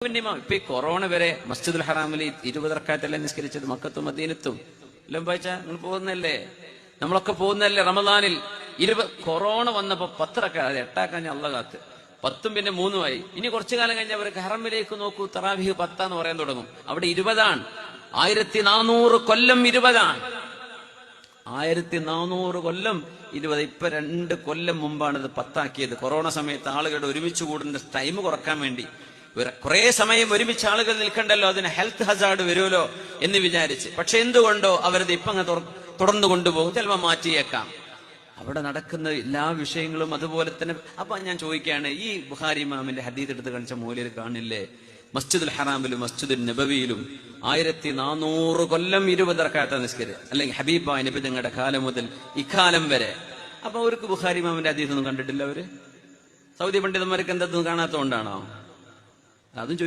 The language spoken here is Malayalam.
ഇപ്പൊ ഈ കൊറോണ വരെ മസ്ജിദുൽ ഹറാമിൽ 20 റക്അത്തല്ലേ നിസ്കരിച്ചത്, മക്കത്തും മദീനത്തും എല്ലാം വായിച്ചാ നിങ്ങൾ പോകുന്നല്ലേ, നമ്മളൊക്കെ പോകുന്നല്ലേ റമദാനിൽ. കൊറോണ വന്നപ്പോ 10 റക്അത്ത്, 8 അള്ള കാത്ത്, 10 പിന്നെ 3 ആയി. ഇനി കുറച്ചു കാലം കഴിഞ്ഞാൽ അവർക്ക് ഹറമിലേക്ക് നോക്കൂ, തറാവീഹ് 10 പറയാൻ തുടങ്ങും. അവിടെ 20 1400 കൊല്ലം 20 1400 കൊല്ലം 20. ഇപ്പൊ 2 കൊല്ലം മുമ്പാണ് ഇത് 10 കൊറോണ സമയത്ത് ആളുകളുടെ ഒരുമിച്ച് കൂടുന്ന ടൈം കുറക്കാൻ വേണ്ടി. കുറെ സമയം ഒരുമിച്ച് ആളുകൾ നിൽക്കണ്ടല്ലോ, അതിന് ഹെൽത്ത് ഹസാർഡ് വരുമല്ലോ എന്ന് വിചാരിച്ച്. പക്ഷെ എന്തുകൊണ്ടോ അവരത് ഇപ്പൊ അങ്ങ് തുടർന്നു കൊണ്ടുപോകും, ചിലപ്പോൾ മാറ്റിയേക്കാം. അവിടെ നടക്കുന്ന എല്ലാ വിഷയങ്ങളും അതുപോലെ തന്നെ. അപ്പൊ ഞാൻ ചോദിക്കുകയാണ്, ഈ ബുഖാരി ഇമാമിന്റെ ഹദീസ് എടുത്ത് കാണിച്ച മൂലയിൽ കാണില്ലേ, മസ്ജിദുൽ ഹറാമിലും മസ്ജിദുൽ നബവിയിലും 1400 കൊല്ലം 20 റക്അത്ത് നിസ്കരിക്കുക, അല്ലെങ്കിൽ ഹബീബായ നബി തങ്ങളുടെ കാലം മുതൽ ഇക്കാലം വരെ. അപ്പൊ അവർക്ക് ബുഖാരി ഇമാമിന്റെ ഹദീസ് ഒന്നും കണ്ടിട്ടില്ല അവര്? സൗദി പണ്ഡിതന്മാർക്ക് എന്തൊന്നും കാണാത്തതുകൊണ്ടാണോ? അതും ചോദിക്കും.